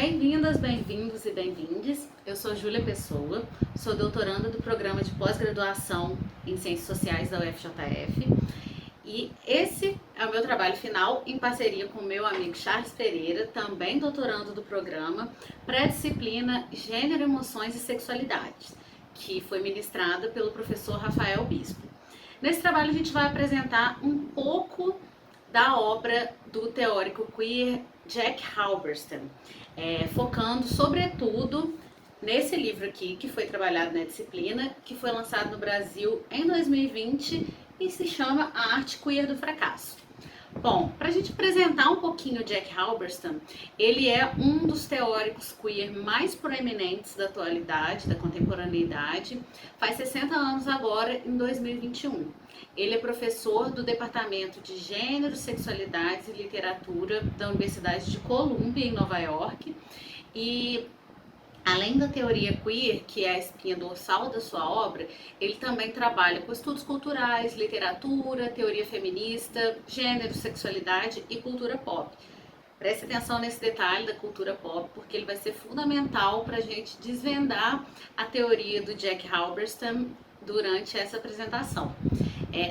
Bem-vindas, bem-vindos e bem-vindes. Eu sou Júlia Pessoa, sou doutoranda do programa de pós-graduação em Ciências Sociais da UFJF e esse é o meu trabalho final em parceria com o meu amigo Charles Pereira, também doutorando do programa, para a disciplina Gênero, Emoções e Sexualidades, que foi ministrada pelo professor Rafael Bispo. Nesse trabalho a gente vai apresentar um pouco da obra do teórico queer Jack Halberstam, focando sobretudo nesse livro aqui, que foi trabalhado na disciplina, que foi lançado no Brasil em 2020 e se chama A Arte Queer do Fracasso. Bom, para a gente apresentar um pouquinho o Jack Halberstam, ele é um dos teóricos queer mais proeminentes da atualidade, da contemporaneidade, faz 60 anos agora, em 2021. Ele é professor do Departamento de Gênero, Sexualidades e Literatura da Universidade de Columbia, em Nova York, e além da teoria queer, que é a espinha dorsal da sua obra, ele também trabalha com estudos culturais, literatura, teoria feminista, gênero, sexualidade e cultura pop. Preste atenção nesse detalhe da cultura pop, porque ele vai ser fundamental para a gente desvendar a teoria do Jack Halberstam durante essa apresentação.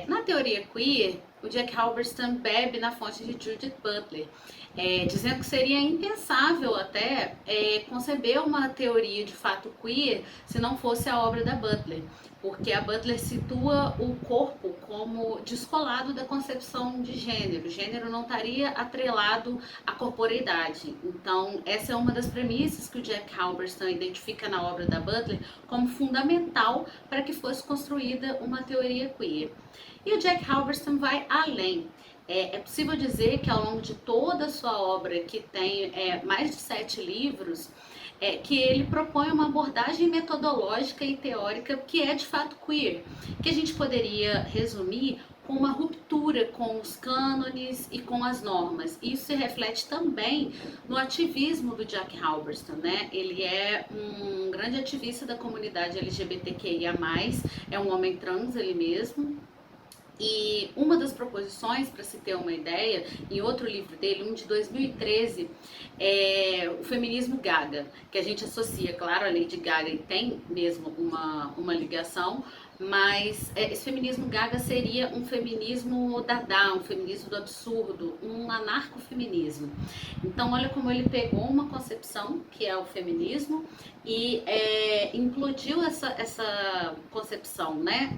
Na teoria queer, o Jack Halberstam bebe na fonte de Judith Butler, dizendo que seria impensável até conceber uma teoria de fato queer se não fosse a obra da Butler, porque a Butler situa o corpo como descolado da concepção de gênero. O gênero não estaria atrelado à corporeidade. Então, essa é uma das premissas que o Jack Halberstam identifica na obra da Butler como fundamental para que fosse construída uma teoria queer. E o Jack Halberstam vai além. É possível dizer que ao longo de toda a sua obra, que tem mais de 7 livros, que ele propõe uma abordagem metodológica e teórica que é de fato queer, que a gente poderia resumir com uma ruptura com os cânones e com as normas. Isso se reflete também no ativismo do Jack Halberstam, né? Ele é um grande ativista da comunidade LGBTQIA+, é um homem trans ele mesmo. E uma das proposições, para se ter uma ideia, em outro livro dele, um de 2013, é o feminismo Gaga, que a gente associa, claro, a Lady Gaga e tem mesmo uma ligação, mas esse feminismo Gaga seria um feminismo dada, um feminismo do absurdo, um anarcofeminismo. Então, olha como ele pegou uma concepção, que é o feminismo, e implodiu essa concepção, né?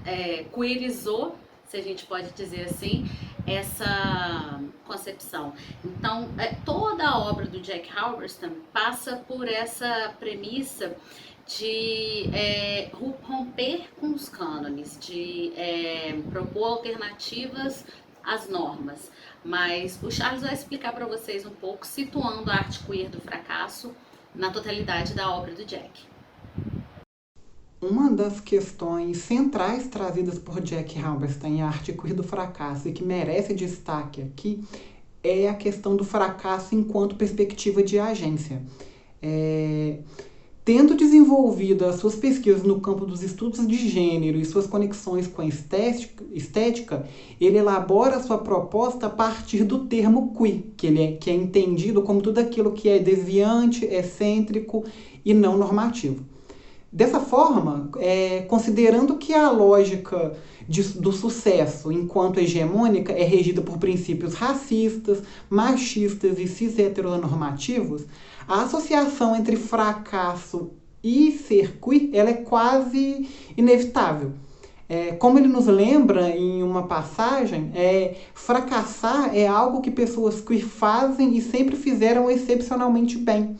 Queerizou, se a gente pode dizer assim, essa concepção. Então, toda a obra do Jack Halberstam passa por essa premissa de romper com os cânones, de propor alternativas às normas. Mas o Charles vai explicar para vocês um pouco, situando a arte queer do fracasso na totalidade da obra do Jack. Uma das questões centrais trazidas por Jack Halberstam em A Arte Queer do Fracasso e que merece destaque aqui é a questão do fracasso enquanto perspectiva de agência. Tendo desenvolvido as suas pesquisas no campo dos estudos de gênero e suas conexões com a estética, ele elabora a sua proposta a partir do termo queer, que é entendido como tudo aquilo que é deviante, excêntrico e não normativo. Dessa forma, considerando que a lógica do sucesso enquanto hegemônica é regida por princípios racistas, machistas e cis-heteronormativos, a associação entre fracasso e ser queer ela é quase inevitável. Como ele nos lembra em uma passagem, fracassar é algo que pessoas queer fazem e sempre fizeram excepcionalmente bem.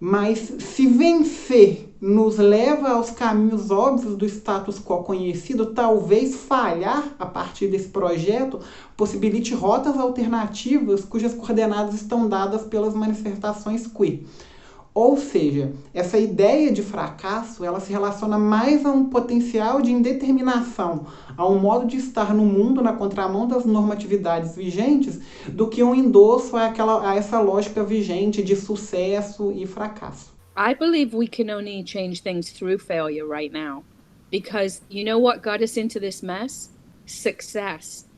Mas se vencer nos leva aos caminhos óbvios do status quo conhecido, talvez falhar a partir desse projeto possibilite rotas alternativas cujas coordenadas estão dadas pelas manifestações queer. Ou seja, essa ideia de fracasso ela se relaciona mais a um potencial de indeterminação, a um modo de estar no mundo na contramão das normatividades vigentes, do que um endosso a essa lógica vigente de sucesso e fracasso. I believe we can only change things through failure right now. Because you know what got us into this mess? Success.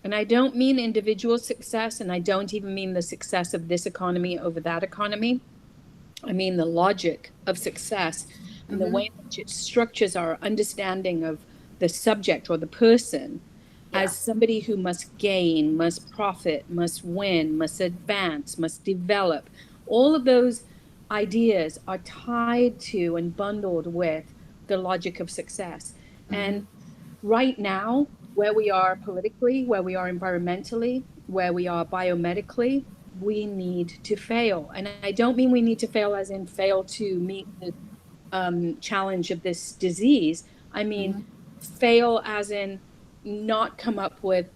And I don't mean individual success, and I don't even mean the success of this economy over that economy. I mean the logic of success and the way in which it structures our understanding of the subject or the person as somebody who must gain, must profit, must win, must advance, must develop. All of those ideas are tied to and bundled with the logic of success. And right now, where we are politically, where we are environmentally, where we are biomedically, we need to fail. And I don't mean we need to fail as in fail to meet the challenge of this disease. I mean, fail as in not come up with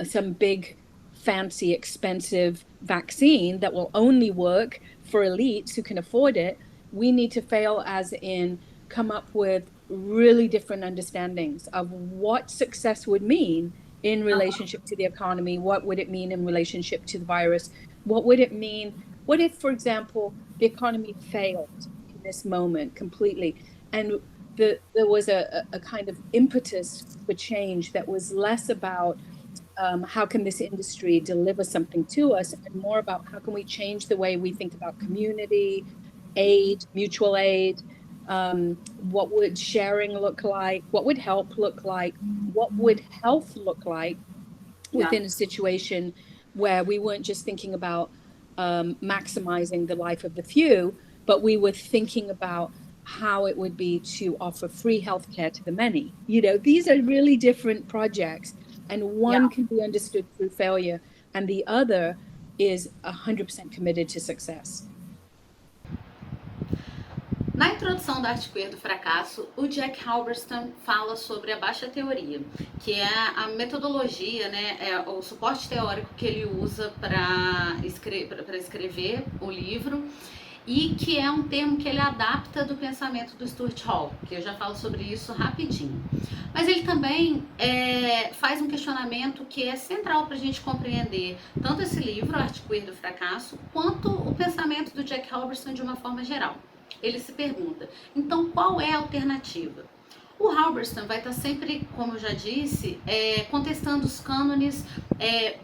some big, fancy, expensive vaccine that will only work for elites who can afford it. We need to fail as in come up with really different understandings of what success would mean in relationship to the economy. What would it mean in relationship to the virus? What would it mean? What if, for example, the economy failed in this moment completely, and there was a kind of impetus for change that was less about how can this industry deliver something to us, and more about how can we change the way we think about community, aid, mutual aid. What would sharing look like? What would help look like? What would health look like within a situation where we weren't just thinking about maximizing the life of the few, but we were thinking about how it would be to offer free healthcare to the many. You know, these are really different projects, and one can be understood through failure, and the other is 100% committed to success. Na introdução da Arte Queer do Fracasso, o Jack Halberstam fala sobre a baixa teoria, que é a metodologia, né, é o suporte teórico que ele usa para escrever o livro, e que é um termo que ele adapta do pensamento do Stuart Hall, que eu já falo sobre isso rapidinho. Mas ele também faz um questionamento que é central para a gente compreender tanto esse livro, Arte Queer do Fracasso, quanto o pensamento do Jack Halberstam de uma forma geral. Ele se pergunta, então qual é a alternativa? O Halberstam vai estar sempre, como eu já disse, contestando os cânones,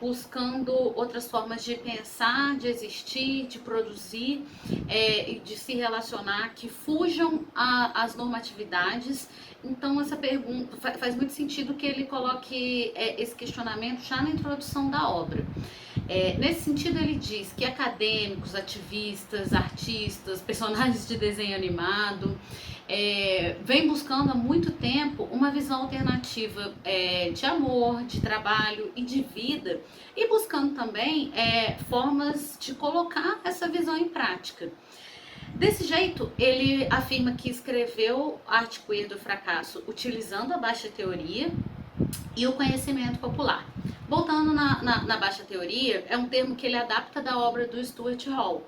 buscando outras formas de pensar, de existir, de produzir, de se relacionar, que fujam às normatividades. Então essa pergunta faz muito sentido que ele coloque esse questionamento já na introdução da obra. Nesse sentido, ele diz que acadêmicos, ativistas, artistas, personagens de desenho animado vêm buscando há muito tempo uma visão alternativa de amor, de trabalho e de vida, e buscando também formas de colocar essa visão em prática. Desse jeito, ele afirma que escreveu Arte Queer do Fracasso utilizando a baixa teoria e o conhecimento popular. Voltando na baixa teoria, é um termo que ele adapta da obra do Stuart Hall.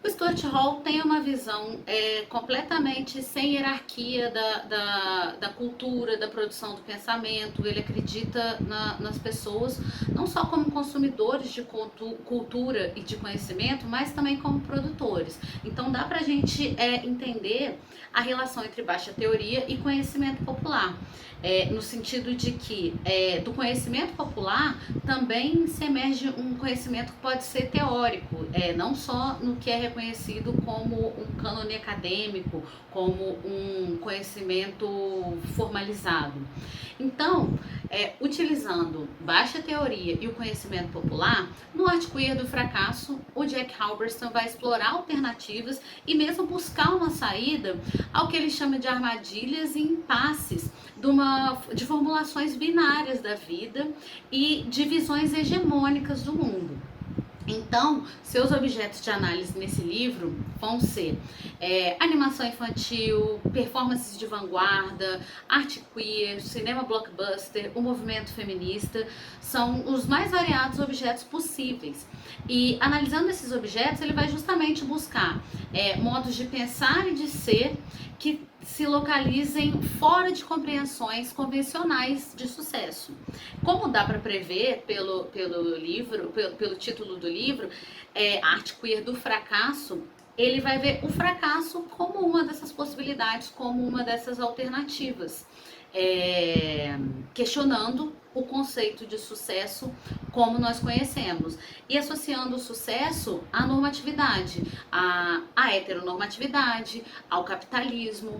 O Stuart Hall tem uma visão completamente sem hierarquia da cultura, da produção do pensamento. Ele acredita nas pessoas não só como consumidores de cultura e de conhecimento, mas também como produtores. Então dá pra gente entender a relação entre baixa teoria e conhecimento popular. No sentido de que do conhecimento popular também se emerge um conhecimento que pode ser teórico, não só no que é reconhecido como um cânone acadêmico, como um conhecimento formalizado. Então, utilizando baixa teoria e o conhecimento popular, no Arte Queer do Fracasso, o Jack Halberstam vai explorar alternativas e mesmo buscar uma saída ao que ele chama de armadilhas e impasses de formulações binárias da vida e de visões hegemônicas do mundo. Então, seus objetos de análise nesse livro vão ser animação infantil, performances de vanguarda, arte queer, cinema blockbuster, o movimento feminista, são os mais variados objetos possíveis. E analisando esses objetos, ele vai justamente buscar modos de pensar e de ser que se localizem fora de compreensões convencionais de sucesso. Como dá para prever pelo livro, pelo título do livro, Arte Queer do Fracasso, ele vai ver o fracasso como uma dessas possibilidades, como uma dessas alternativas, questionando o conceito de sucesso como nós conhecemos e associando o sucesso à normatividade, à heteronormatividade, ao capitalismo,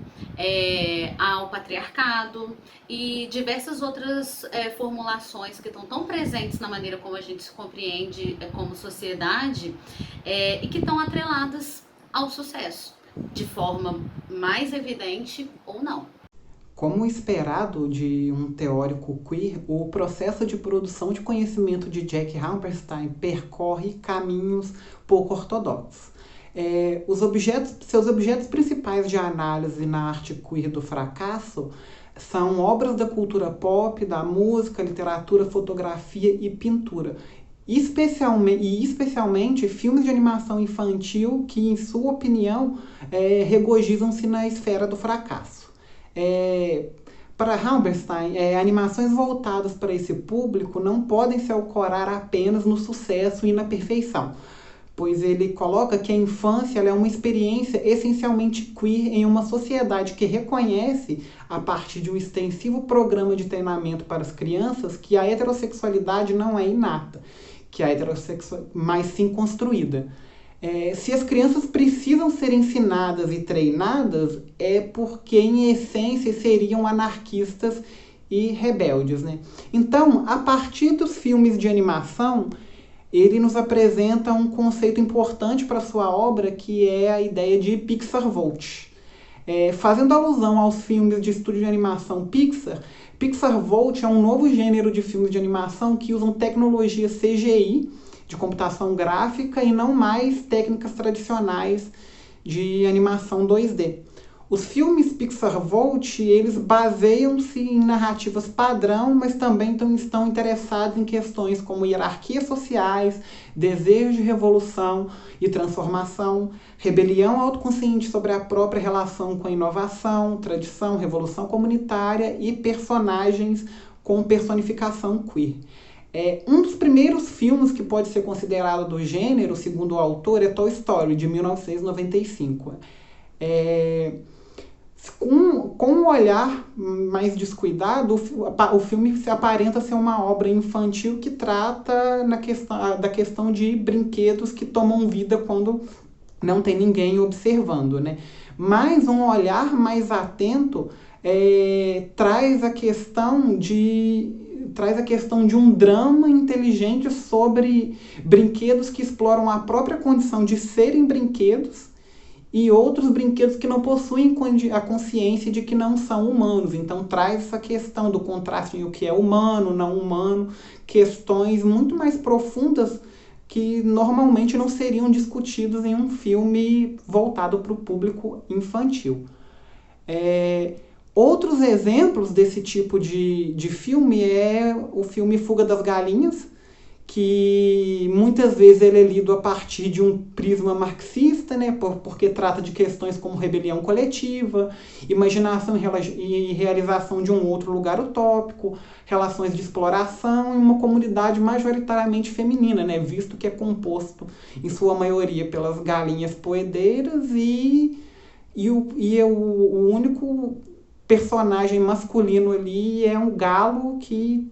ao patriarcado e diversas outras formulações que estão tão presentes na maneira como a gente se compreende como sociedade e que estão atreladas ao sucesso, de forma mais evidente ou não. Como esperado de um teórico queer, o processo de produção de conhecimento de Jack Hammerstein percorre caminhos pouco ortodoxos. Seus objetos principais de análise na arte queer do fracasso são obras da cultura pop, da música, literatura, fotografia e pintura. Especialmente filmes de animação infantil que, em sua opinião, regozijam-se na esfera do fracasso. Para Hammerstein, animações voltadas para esse público não podem se ancorar apenas no sucesso e na perfeição, pois ele coloca que a infância é uma experiência essencialmente queer em uma sociedade que reconhece, a partir de um extensivo programa de treinamento para as crianças, que a heterossexualidade não é inata, que a heterossexualidade, mas sim construída. Se as crianças precisam ser ensinadas e treinadas, é porque, em essência, seriam anarquistas e rebeldes, né? Então, a partir dos filmes de animação, ele nos apresenta um conceito importante para sua obra, que é a ideia de Pixar Vault. Fazendo alusão aos filmes de estúdio de animação Pixar, Pixar Vault é um novo gênero de filmes de animação que usam tecnologia CGI, de computação gráfica, e não mais técnicas tradicionais de animação 2D. Os filmes Pixar Vault, eles baseiam-se em narrativas padrão, mas também estão interessados em questões como hierarquias sociais, desejo de revolução e transformação, rebelião autoconsciente sobre a própria relação com a inovação, tradição, revolução comunitária e personagens com personificação queer. Um dos primeiros filmes que pode ser considerado do gênero, segundo o autor, é Toy Story, de 1995. Com um olhar mais descuidado, o filme se aparenta ser uma obra infantil que trata da questão de brinquedos que tomam vida quando não tem ninguém observando, né? Mas um olhar mais atento traz a questão de um drama inteligente sobre brinquedos que exploram a própria condição de serem brinquedos e outros brinquedos que não possuem a consciência de que não são humanos. Então traz essa questão do contraste entre o que é humano, não humano, questões muito mais profundas que normalmente não seriam discutidos em um filme voltado para o público infantil. Outros exemplos desse tipo de filme é o filme Fuga das Galinhas, que muitas vezes ele é lido a partir de um prisma marxista, né, porque trata de questões como rebelião coletiva, imaginação e realização de um outro lugar utópico, relações de exploração e uma comunidade majoritariamente feminina, né, visto que é composto, em sua maioria, pelas galinhas poedeiras e o único personagem masculino ali é um galo que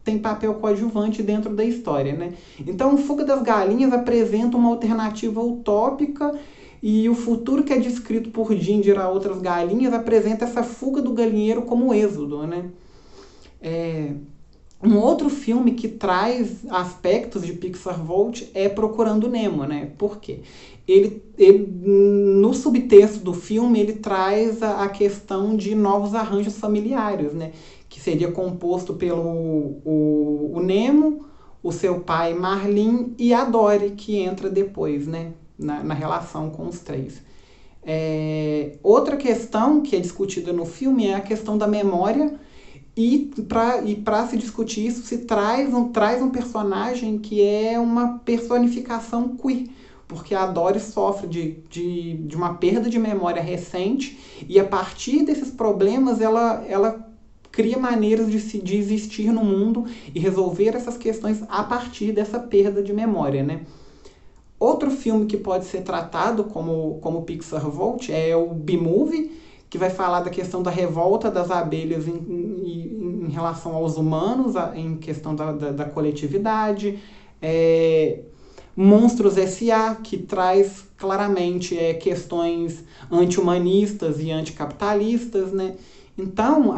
tem papel coadjuvante dentro da história, né? Então, Fuga das Galinhas apresenta uma alternativa utópica e o futuro que é descrito por Ginger a outras galinhas apresenta essa fuga do galinheiro como êxodo, né? Um outro filme que traz aspectos de Pixar Vault é Procurando Nemo, né? Por quê? Ele, no subtexto do filme, ele traz a questão de novos arranjos familiares, né? Que seria composto pelo o Nemo, o seu pai Marlin e a Dory, que entra depois, né? Na relação com os três. Outra questão que é discutida no filme é a questão da memória. E para se discutir isso, se traz um personagem que é uma personificação queer, porque a Dory sofre de uma perda de memória recente e a partir desses problemas ela cria maneiras de existir no mundo e resolver essas questões a partir dessa perda de memória, né? Outro filme que pode ser tratado como Pixar Vault é o B-Movie, que vai falar da questão da revolta das abelhas em em relação aos humanos, em questão da coletividade. Monstros S.A., que traz claramente questões anti-humanistas e anticapitalistas, né? Então,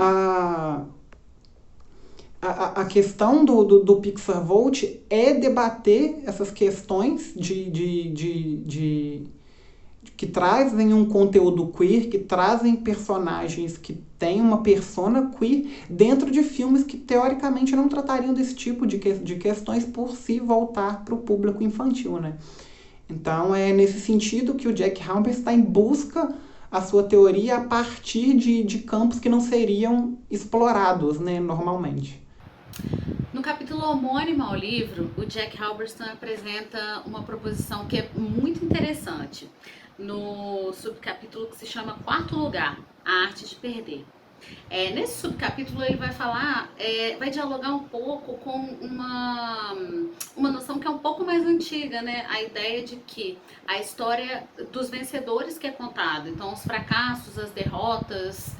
a questão do Pixar Vault é debater essas questões que trazem um conteúdo queer, que trazem personagens que têm uma persona queer dentro de filmes que teoricamente não tratariam desse tipo de questões por se voltar para o público infantil, né? Então é nesse sentido que o Jack Halpern está em busca a sua teoria a partir de campos que não seriam explorados, né, normalmente. No capítulo homônimo ao livro, o Jack Halberstam apresenta uma proposição que é muito interessante, no subcapítulo que se chama Quarto Lugar, a arte de perder. Nesse subcapítulo ele vai falar, vai dialogar um pouco com uma noção que é um pouco mais antiga, né? A ideia de que a história dos vencedores que é contada, então os fracassos, as derrotas,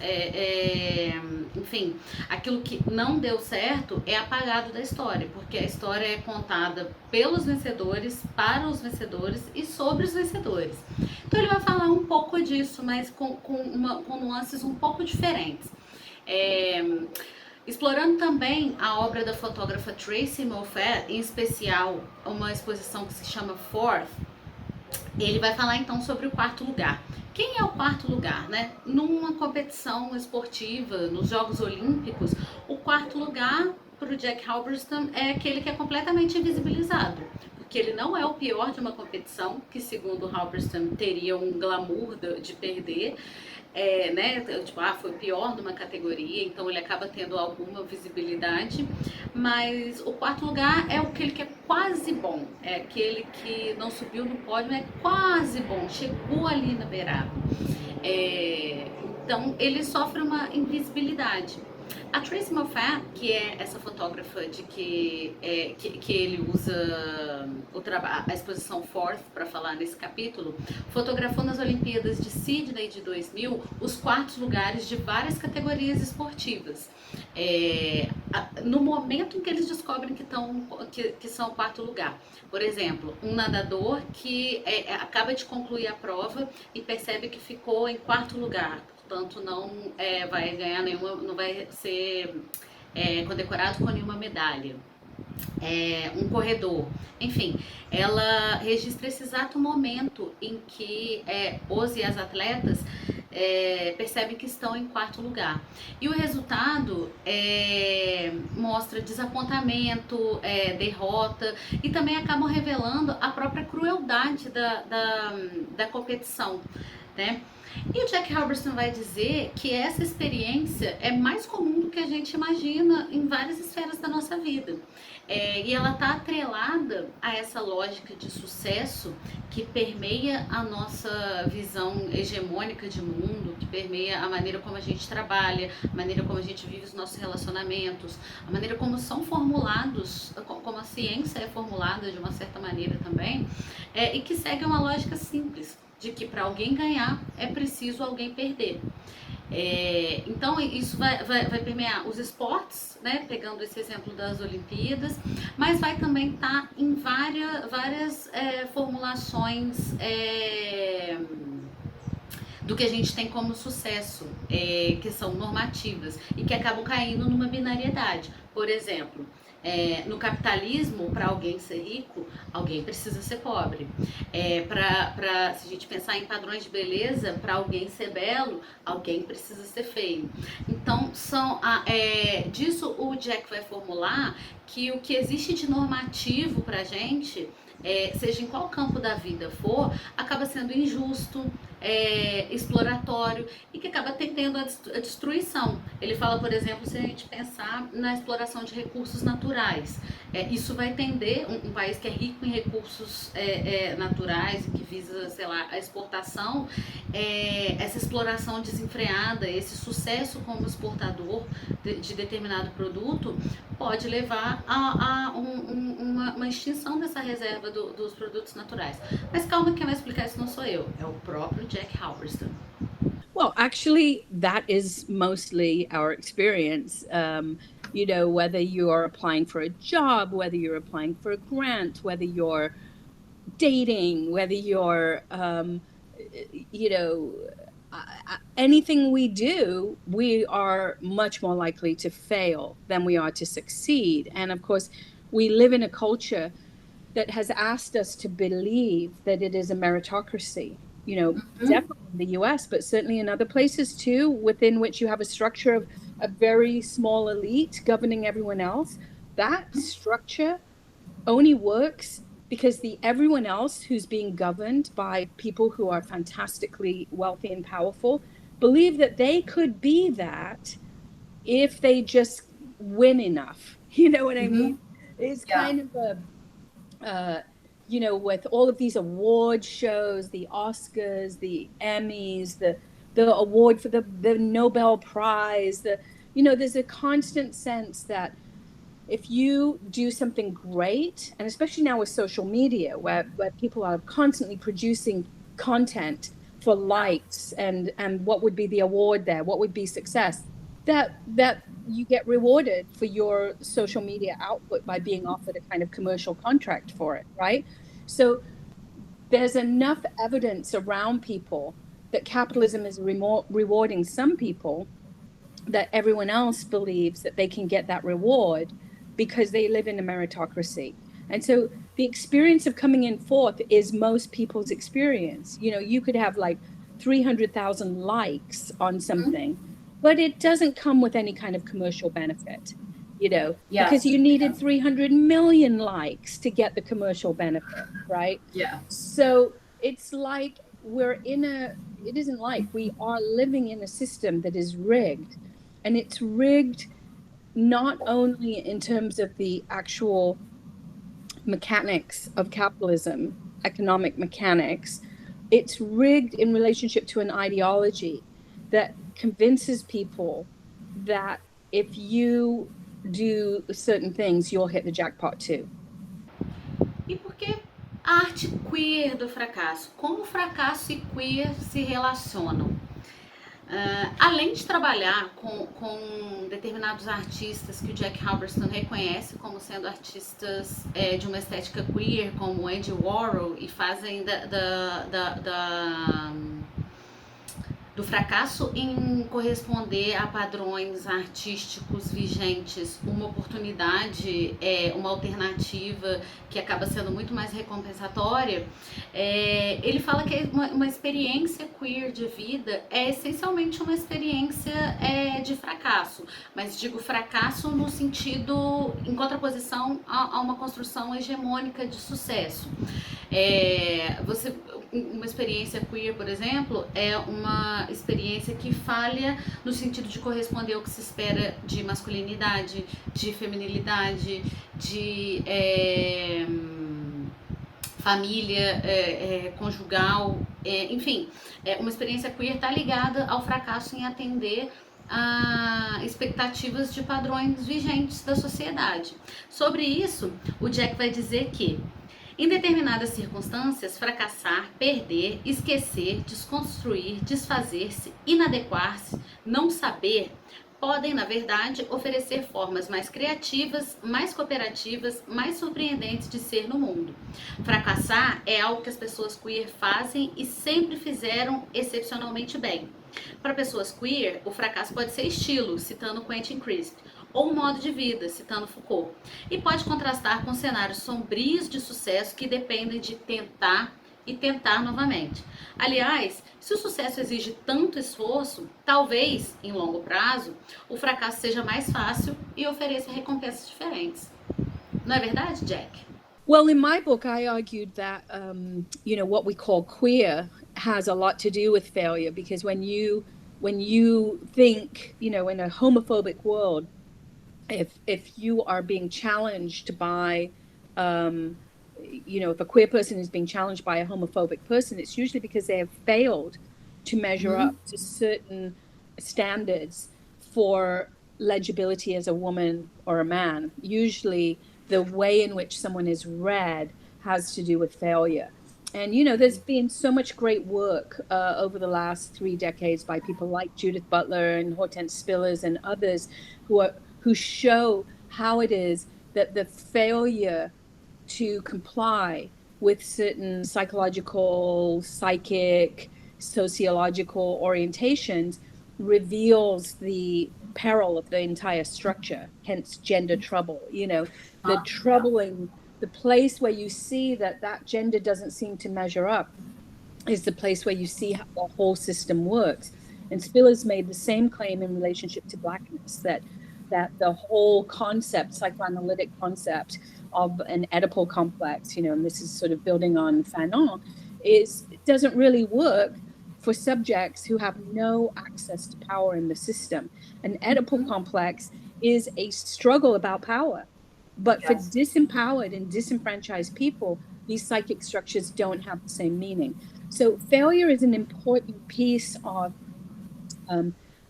enfim, aquilo que não deu certo é apagado da história, porque a história é contada pelos vencedores, para os vencedores e sobre os vencedores. Então ele vai falar um pouco disso, mas com nuances um pouco diferentes. Explorando também a obra da fotógrafa Tracy Moffat, em especial uma exposição que se chama Fourth, ele vai falar então sobre o quarto lugar. Quem é o quarto lugar, né? Numa competição esportiva, nos Jogos Olímpicos, o quarto lugar para o Jack Halberstam é aquele que é completamente invisibilizado, porque ele não é o pior de uma competição, que segundo Halberstam teria um glamour de perder, né? Tipo, foi o pior de uma categoria, então ele acaba tendo alguma visibilidade, mas o quarto lugar é aquele que é quase bom, é aquele que não subiu no pódio, é quase bom, chegou ali na beirada. Então ele sofre uma invisibilidade. A Tracy Moffat, que é essa fotógrafa de que ele usa a exposição Fourth para falar nesse capítulo, fotografou nas Olimpíadas de Sydney de 2000 os quartos lugares de várias categorias esportivas. No momento em que eles descobrem que são o quarto lugar. Por exemplo, um nadador que acaba de concluir a prova e percebe que ficou em quarto lugar, portanto não vai ganhar nenhuma, não vai ser condecorado com nenhuma medalha. Um corredor, enfim, ela registra esse exato momento em que os e as atletas percebem que estão em quarto lugar. E o resultado mostra desapontamento, derrota, e também acabam revelando a própria crueldade da competição, né? E o Jack Halberstam vai dizer que essa experiência é mais comum do que a gente imagina em várias esferas da nossa vida. E ela está atrelada a essa lógica de sucesso que permeia a nossa visão hegemônica de mundo, que permeia a maneira como a gente trabalha, a maneira como a gente vive os nossos relacionamentos, a maneira como são formulados, como a ciência é formulada de uma certa maneira também, e que segue uma lógica simples, de que para alguém ganhar é preciso alguém perder. Então isso vai permear os esportes, né, pegando esse exemplo das Olimpíadas, mas vai também estar em várias formulações do que a gente tem como sucesso, que são normativas e que acabam caindo numa binariedade. Por exemplo, no capitalismo, para alguém ser rico, alguém precisa ser pobre. Se a gente pensar em padrões de beleza, para alguém ser belo, alguém precisa ser feio. Então, disso o Jack vai formular que o que existe de normativo para a gente, seja em qual campo da vida for, acaba sendo injusto, exploratório e que acaba tendendo a destruição. Ele fala, por exemplo, se a gente pensar na exploração de recursos naturais, isso vai tender, um país que é rico em recursos naturais e que visa, sei lá, a exportação, essa exploração desenfreada, esse sucesso como exportador de determinado produto pode levar a uma extinção dessa reserva dos produtos naturais. Mas calma, quem vai explicar isso não sou eu, é o próprio Jack Halberstam. Well, actually, that is mostly our experience. You know, whether you're applying for a job, whether you're applying for a grant, whether you're dating, whether you're, you know, anything we do, we are much more likely to fail than we are to succeed. And of course, we live in a culture that has asked us to believe that it is a meritocracy, you know, definitely in the US, but certainly in other places too, within which you have a structure of a very small elite governing everyone else. That structure only works because everyone else who's being governed by people who are fantastically wealthy and powerful believe that they could be that if they just win enough. You know what I mean? It's kind of you know, with all of these award shows, the Oscars, the Emmys, the award for the Nobel Prize, you know, there's a constant sense that if you do something great, and especially now with social media, where people are constantly producing content for likes and what would be the award there, what would be success, that you get rewarded for your social media output by being offered a kind of commercial contract for it, right? So there's enough evidence around people that capitalism is rewarding some people, that everyone else believes that they can get that reward because they live in a meritocracy. And so the experience of coming in fourth is most people's experience. You know, you could have like 300,000 likes on something, but it doesn't come with any kind of commercial benefit, you know, because you needed 300 million likes to get the commercial benefit, right? Yeah. So it's like it isn't like, we are living in a system that is rigged, and it's rigged not only in terms of the actual mechanics of capitalism, economic mechanics, it's rigged in relationship to an ideology that convinces people that if you do certain things, you'll hit the jackpot too. E por que a arte queer do fracasso? Como o fracasso e queer se relacionam? Além de trabalhar com determinados artistas que o Jack Halberstam reconhece como sendo artistas de uma estética queer, como Andy Warhol, e fazem do fracasso em corresponder a padrões artísticos vigentes uma oportunidade, uma alternativa que acaba sendo muito mais recompensatória, ele fala que uma experiência queer de vida é essencialmente uma experiência de fracasso, mas digo fracasso no sentido, em contraposição a uma construção hegemônica de sucesso. Uma experiência queer, por exemplo, é uma experiência que falha no sentido de corresponder ao que se espera de masculinidade, de feminilidade, de família conjugal, enfim, uma experiência queer está ligada ao fracasso em atender a expectativas de padrões vigentes da sociedade. Sobre isso, o Jack vai dizer que em determinadas circunstâncias, fracassar, perder, esquecer, desconstruir, desfazer-se, inadequar-se, não saber, podem, na verdade, oferecer formas mais criativas, mais cooperativas, mais surpreendentes de ser no mundo. Fracassar é algo que as pessoas queer fazem e sempre fizeram excepcionalmente bem. Para pessoas queer, o fracasso pode ser estilo, citando Quentin Crisp, ou um modo de vida, citando Foucault, e pode contrastar com cenários sombrios de sucesso que dependem de tentar e tentar novamente. Aliás, se o sucesso exige tanto esforço, talvez, em longo prazo, o fracasso seja mais fácil e ofereça recompensas diferentes. Não é verdade, Jack? Well, in my book, I argued that, you know, what we call queer has a lot to do with failure, because when you think, you know, in a homophobic world, if you are being challenged by, you know, if a queer person is being challenged by a homophobic person, it's usually because they have failed to measure up to certain standards for legibility as a woman or a man. Usually the way in which someone is read has to do with failure. And, you know, there's been so much great work over the last 3 decades by people like Judith Butler and Hortense Spillers and others who who show how it is that the failure to comply with certain psychological, psychic, sociological orientations reveals the peril of the entire structure, hence gender trouble. You know, the troubling, the place where you see that that gender doesn't seem to measure up is the place where you see how the whole system works. And Spiller's made the same claim in relationship to blackness, that the whole concept, psychoanalytic concept of an Oedipal complex, you know, and this is sort of building on Fanon, is it doesn't really work for subjects who have no access to power in the system. An Oedipal complex is a struggle about power. But for disempowered and disenfranchised people, these psychic structures don't have the same meaning. So failure is an important piece of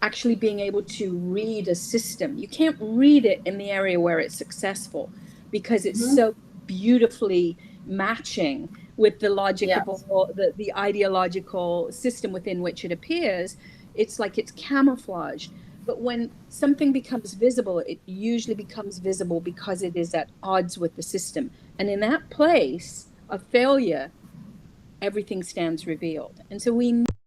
actually being able to read a system. You can't read it in the area where it's successful because it's so beautifully matching with the logic of the ideological system within which it appears. It's like it's camouflaged. But when something becomes visible, it usually becomes visible because it is at odds with the system. And in that place of failure, everything stands revealed. And so we